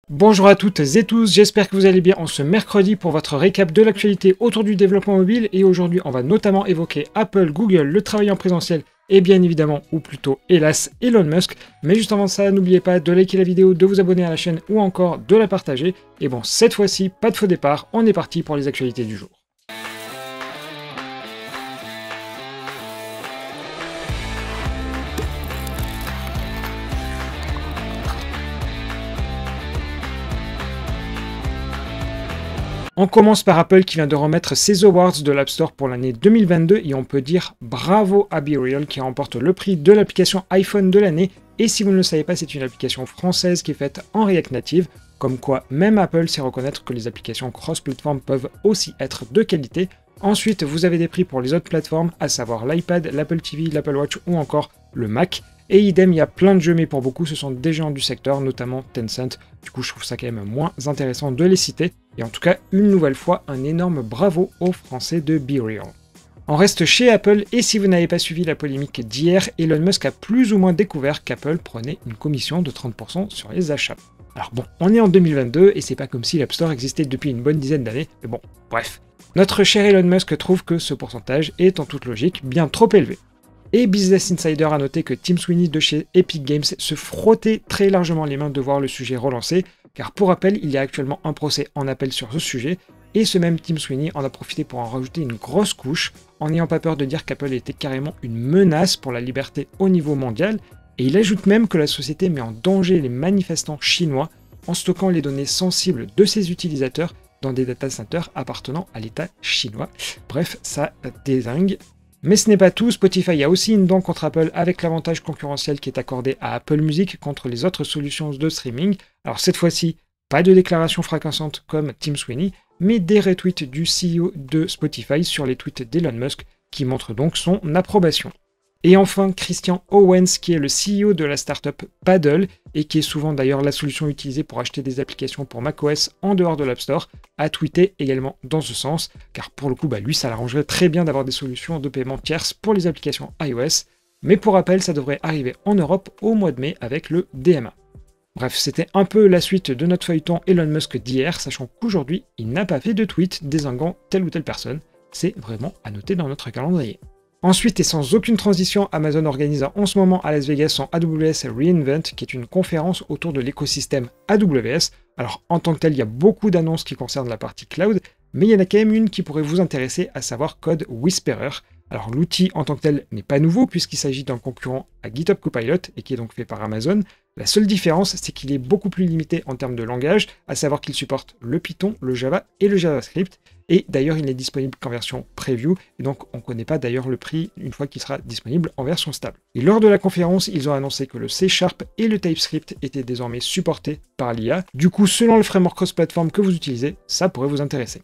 Bonjour à toutes et tous, j'espère que vous allez bien en ce mercredi pour votre récap de l'actualité autour du développement mobile et aujourd'hui on va notamment évoquer Apple, Google, le travail en présentiel et bien évidemment, ou plutôt hélas, Elon Musk. Mais juste avant ça, n'oubliez pas de liker la vidéo, de vous abonner à la chaîne ou encore de la partager. Et bon, cette fois-ci, pas de faux départ, on est parti pour les actualités du jour. On commence par Apple qui vient de remettre ses awards de l'App Store pour l'année 2022 et on peut dire bravo à BeReal qui remporte le prix de l'application iPhone de l'année. Et si vous ne le savez pas, c'est une application française qui est faite en React Native, comme quoi même Apple sait reconnaître que les applications cross-platform peuvent aussi être de qualité. Ensuite, vous avez des prix pour les autres plateformes, à savoir l'iPad, l'Apple TV, l'Apple Watch ou encore le Mac. Et idem, il y a plein de jeux, mais pour beaucoup, ce sont des géants du secteur, notamment Tencent. Du coup, je trouve ça quand même moins intéressant de les citer. Et en tout cas, une nouvelle fois, un énorme bravo aux Français de BeReal. On reste chez Apple, et si vous n'avez pas suivi la polémique d'hier, Elon Musk a plus ou moins découvert qu'Apple prenait une commission de 30% sur les achats. Alors bon, on est en 2022, et c'est pas comme si l'App Store existait depuis une bonne dizaine d'années, mais bon, bref. Notre cher Elon Musk trouve que ce pourcentage est en toute logique bien trop élevé. Et Business Insider a noté que Tim Sweeney de chez Epic Games se frottait très largement les mains de voir le sujet relancé, car pour rappel, il y a actuellement un procès en appel sur ce sujet, et ce même Tim Sweeney en a profité pour en rajouter une grosse couche, en n'ayant pas peur de dire qu'Apple était carrément une menace pour la liberté au niveau mondial, et il ajoute même que la société met en danger les manifestants chinois en stockant les données sensibles de ses utilisateurs dans des data centers appartenant à l'État chinois. Bref, ça dézingue. Mais ce n'est pas tout, Spotify a aussi une dent contre Apple avec l'avantage concurrentiel qui est accordé à Apple Music contre les autres solutions de streaming. Alors cette fois-ci, pas de déclaration fracassante comme Tim Sweeney, mais des retweets du CEO de Spotify sur les tweets d'Elon Musk qui montrent donc son approbation. Et enfin, Christian Owens, qui est le CEO de la startup Paddle, et qui est souvent d'ailleurs la solution utilisée pour acheter des applications pour macOS en dehors de l'App Store, a tweeté également dans ce sens, car pour le coup, lui, ça l'arrangerait très bien d'avoir des solutions de paiement tierces pour les applications iOS, mais pour rappel, ça devrait arriver en Europe au mois de mai avec le DMA. Bref, c'était un peu la suite de notre feuilleton Elon Musk d'hier, sachant qu'aujourd'hui, il n'a pas fait de tweet désinguant telle ou telle personne. C'est vraiment à noter dans notre calendrier. Ensuite, et sans aucune transition, Amazon organise en ce moment à Las Vegas son AWS Reinvent, qui est une conférence autour de l'écosystème AWS. Alors, en tant que tel, il y a beaucoup d'annonces qui concernent la partie cloud, mais il y en a quand même une qui pourrait vous intéresser, à savoir Code Whisperer. Alors, l'outil en tant que tel n'est pas nouveau, puisqu'il s'agit d'un concurrent à GitHub Copilot, et qui est donc fait par Amazon. La seule différence, c'est qu'il est beaucoup plus limité en termes de langage, à savoir qu'il supporte le Python, le Java et le JavaScript. Et d'ailleurs, il n'est disponible qu'en version preview, et donc on ne connaît pas d'ailleurs le prix une fois qu'il sera disponible en version stable. Et lors de la conférence, ils ont annoncé que le C# et le TypeScript étaient désormais supportés par l'IA. Du coup, selon le framework cross-platform que vous utilisez, ça pourrait vous intéresser.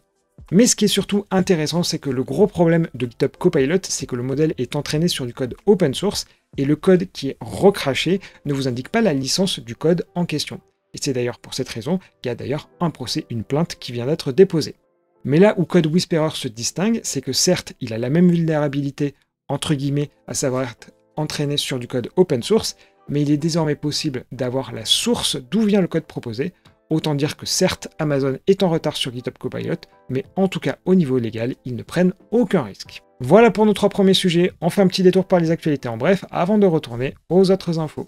Mais ce qui est surtout intéressant, c'est que le gros problème de GitHub Copilot, c'est que le modèle est entraîné sur du code open source, et le code qui est recraché ne vous indique pas la licence du code en question. Et c'est d'ailleurs pour cette raison qu'il y a d'ailleurs un procès, une plainte qui vient d'être déposée. Mais là où Code Whisperer se distingue, c'est que certes, il a la même vulnérabilité, entre guillemets, à savoir être entraîné sur du code open source, mais il est désormais possible d'avoir la source d'où vient le code proposé. Autant dire que certes, Amazon est en retard sur GitHub Copilot, mais en tout cas au niveau légal, ils ne prennent aucun risque. Voilà pour nos 3 premiers sujets, on fait un petit détour par les actualités en bref, avant de retourner aux autres infos.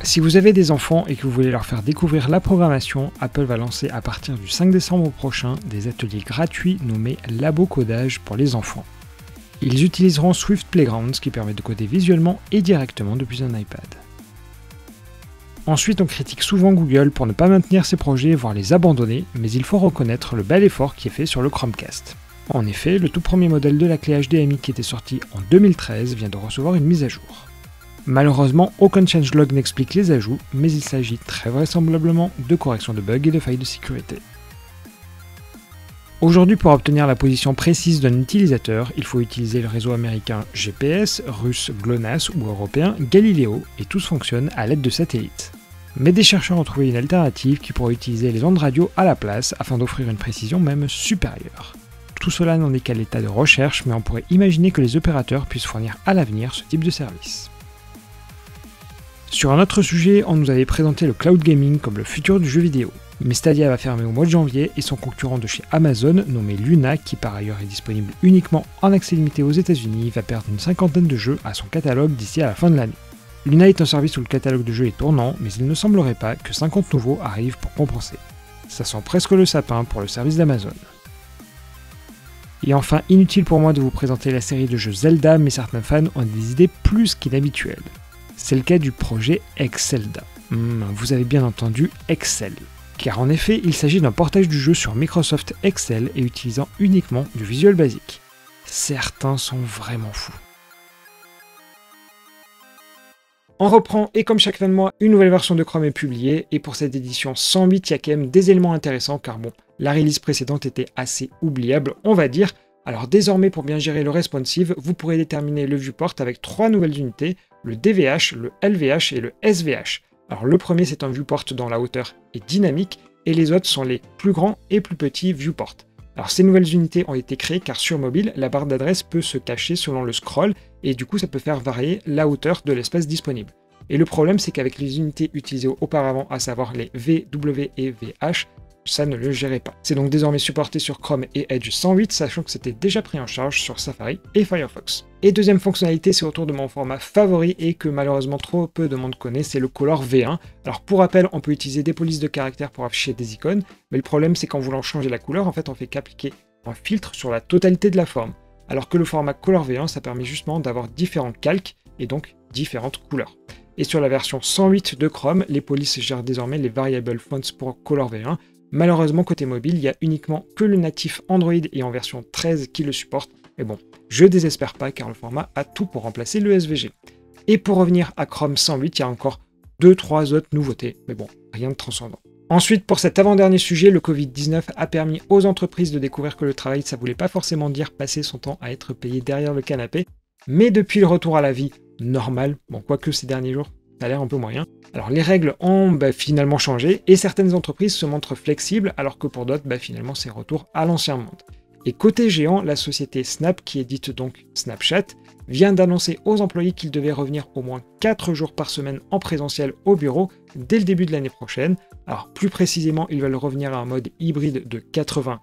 Si vous avez des enfants et que vous voulez leur faire découvrir la programmation, Apple va lancer à partir du 5 décembre prochain des ateliers gratuits nommés Labo Codage pour les enfants. Ils utiliseront Swift Playgrounds qui permet de coder visuellement et directement depuis un iPad. Ensuite, on critique souvent Google pour ne pas maintenir ses projets, voire les abandonner, mais il faut reconnaître le bel effort qui est fait sur le Chromecast. En effet, le tout premier modèle de la clé HDMI qui était sorti en 2013 vient de recevoir une mise à jour. Malheureusement, aucun changelog n'explique les ajouts, mais il s'agit très vraisemblablement de corrections de bugs et de failles de sécurité. Aujourd'hui, pour obtenir la position précise d'un utilisateur, il faut utiliser le réseau américain GPS, russe GLONASS ou européen Galileo, et tous fonctionnent à l'aide de satellites. Mais des chercheurs ont trouvé une alternative qui pourrait utiliser les ondes radio à la place afin d'offrir une précision même supérieure. Tout cela n'en est qu'à l'état de recherche, mais on pourrait imaginer que les opérateurs puissent fournir à l'avenir ce type de service. Sur un autre sujet, on nous avait présenté le cloud gaming comme le futur du jeu vidéo. Mais Stadia va fermer au mois de janvier et son concurrent de chez Amazon, nommé Luna, qui par ailleurs est disponible uniquement en accès limité aux États-Unis, va perdre une cinquantaine de jeux à son catalogue d'ici à la fin de l'année. Luna est un service où le catalogue de jeux est tournant, mais il ne semblerait pas que 50 nouveaux arrivent pour compenser. Ça sent presque le sapin pour le service d'Amazon. Et enfin, inutile pour moi de vous présenter la série de jeux Zelda, mais certains fans ont des idées plus qu'inhabituelles. C'est le cas du projet Excelda. Vous avez bien entendu Excel. Car en effet, il s'agit d'un portage du jeu sur Microsoft Excel et utilisant uniquement du Visual Basic. Certains sont vraiment fous. On reprend, et comme chaque fin de mois, une nouvelle version de Chrome est publiée, et pour cette édition 108, il y a quand même des éléments intéressants, car bon, la release précédente était assez oubliable, on va dire. Alors désormais, pour bien gérer le responsive, vous pourrez déterminer le viewport avec 3 nouvelles unités, le DVH, le LVH et le SVH. Alors le premier, c'est un viewport dont la hauteur est dynamique, et les autres sont les plus grands et plus petits viewports. Alors ces nouvelles unités ont été créées car sur mobile, la barre d'adresse peut se cacher selon le scroll, et du coup ça peut faire varier la hauteur de l'espace disponible. Et le problème, c'est qu'avec les unités utilisées auparavant, à savoir les V, W et VH, ça ne le gérait pas. C'est donc désormais supporté sur Chrome et Edge 108, sachant que c'était déjà pris en charge sur Safari et Firefox. Et deuxième fonctionnalité, c'est autour de mon format favori et que malheureusement trop peu de monde connaît, c'est le Color V1. Alors pour rappel, on peut utiliser des polices de caractères pour afficher des icônes, mais le problème c'est qu'en voulant changer la couleur, en fait on fait qu'appliquer un filtre sur la totalité de la forme. Alors que le format Color V1, ça permet justement d'avoir différents calques et donc différentes couleurs. Et sur la version 108 de Chrome, les polices gèrent désormais les variable fonts pour Color V1. Malheureusement, côté mobile, il n'y a uniquement que le natif Android et en version 13 qui le supporte. Mais bon, je désespère pas car le format a tout pour remplacer le SVG. Et pour revenir à Chrome 108, il y a encore 2-3 autres nouveautés, mais bon, rien de transcendant. Ensuite, pour cet avant-dernier sujet, le Covid-19 a permis aux entreprises de découvrir que le travail, ça voulait pas forcément dire passer son temps à être payé derrière le canapé, mais depuis le retour à la vie normale, bon, quoique ces derniers jours, ça a l'air un peu moyen. Alors les règles ont finalement changé et certaines entreprises se montrent flexibles alors que pour d'autres, finalement c'est retour à l'ancien monde. Et côté géant, la société Snap, qui édite donc Snapchat, vient d'annoncer aux employés qu'ils devaient revenir au moins 4 jours par semaine en présentiel au bureau dès le début de l'année prochaine. Alors plus précisément, ils veulent revenir à un mode hybride de 80-20.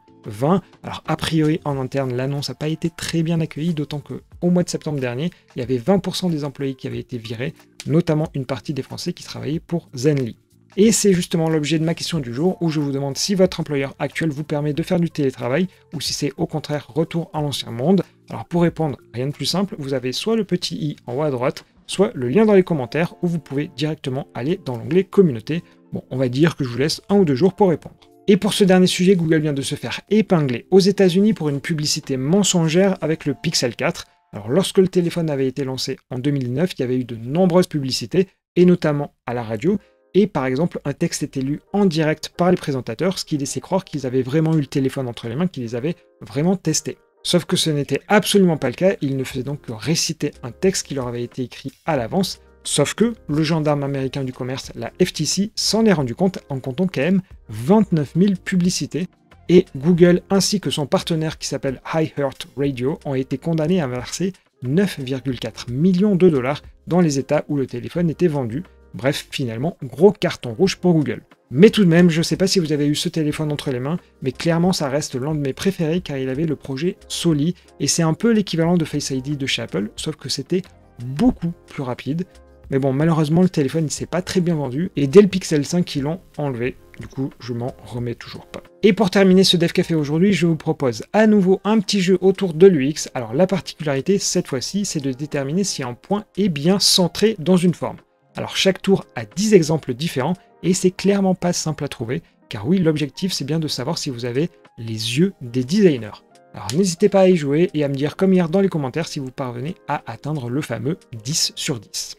Alors a priori en interne, l'annonce n'a pas été très bien accueillie, d'autant qu'au mois de septembre dernier, il y avait 20% des employés qui avaient été virés, notamment une partie des Français qui travaillaient pour Zenly. Et c'est justement l'objet de ma question du jour, où je vous demande si votre employeur actuel vous permet de faire du télétravail, ou si c'est au contraire retour à l'ancien monde. Alors pour répondre, rien de plus simple, vous avez soit le petit i en haut à droite, soit le lien dans les commentaires, où vous pouvez directement aller dans l'onglet communauté. Bon, on va dire que je vous laisse 1 ou 2 jours pour répondre. Et pour ce dernier sujet, Google vient de se faire épingler aux États-Unis pour une publicité mensongère avec le Pixel 4. Alors lorsque le téléphone avait été lancé en 2009, il y avait eu de nombreuses publicités, et notamment à la radio, et par exemple un texte était lu en direct par les présentateurs, ce qui laissait croire qu'ils avaient vraiment eu le téléphone entre les mains, qu'ils les avaient vraiment testés. Sauf que ce n'était absolument pas le cas, ils ne faisaient donc que réciter un texte qui leur avait été écrit à l'avance, sauf que le gendarme américain du commerce, la FTC, s'en est rendu compte en comptant quand même 29 000 publicités, et Google ainsi que son partenaire qui s'appelle iHeartRadio ont été condamnés à verser 9,4 millions de dollars dans les États où le téléphone était vendu. Bref, finalement, gros carton rouge pour Google. Mais tout de même, je ne sais pas si vous avez eu ce téléphone entre les mains, mais clairement ça reste l'un de mes préférés car il avait le projet Soli, et c'est un peu l'équivalent de Face ID de chez Apple, sauf que c'était beaucoup plus rapide. Mais bon, malheureusement, le téléphone ne s'est pas très bien vendu, et dès le Pixel 5, ils l'ont enlevé. Du coup, je m'en remets toujours pas. Et pour terminer ce Dev Café aujourd'hui, je vous propose à nouveau un petit jeu autour de l'UX. Alors la particularité, cette fois-ci, c'est de déterminer si un point est bien centré dans une forme. Alors chaque tour a 10 exemples différents, et c'est clairement pas simple à trouver, car oui, l'objectif c'est bien de savoir si vous avez les yeux des designers. Alors n'hésitez pas à y jouer et à me dire comme hier dans les commentaires si vous parvenez à atteindre le fameux 10 sur 10.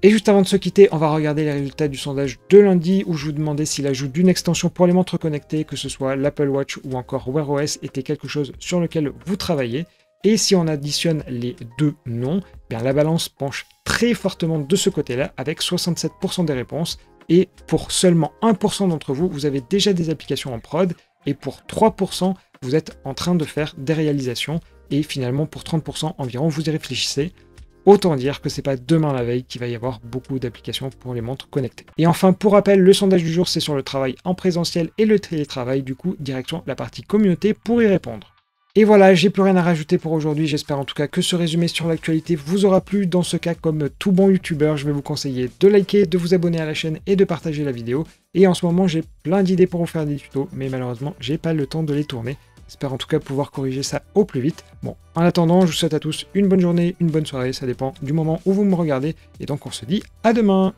Et juste avant de se quitter, on va regarder les résultats du sondage de lundi où je vous demandais si l'ajout d'une extension pour les montres connectées, que ce soit l'Apple Watch ou encore Wear OS, était quelque chose sur lequel vous travaillez. Et si on additionne les deux non, bien la balance penche très fortement de ce côté-là avec 67% des réponses. Et pour seulement 1% d'entre vous, vous avez déjà des applications en prod. Et pour 3%, vous êtes en train de faire des réalisations. Et finalement, pour 30% environ, vous y réfléchissez. Autant dire que c'est pas demain la veille qu'il va y avoir beaucoup d'applications pour les montres connectées. Et enfin, pour rappel, le sondage du jour, c'est sur le travail en présentiel et le télétravail, du coup, direction la partie communauté pour y répondre. Et voilà, j'ai plus rien à rajouter pour aujourd'hui, j'espère en tout cas que ce résumé sur l'actualité vous aura plu. Dans ce cas, comme tout bon youtubeur, je vais vous conseiller de liker, de vous abonner à la chaîne et de partager la vidéo. Et en ce moment, j'ai plein d'idées pour vous faire des tutos, mais malheureusement, j'ai pas le temps de les tourner. J'espère en tout cas pouvoir corriger ça au plus vite. Bon, en attendant, je vous souhaite à tous une bonne journée, une bonne soirée, ça dépend du moment où vous me regardez. Et donc on se dit à demain!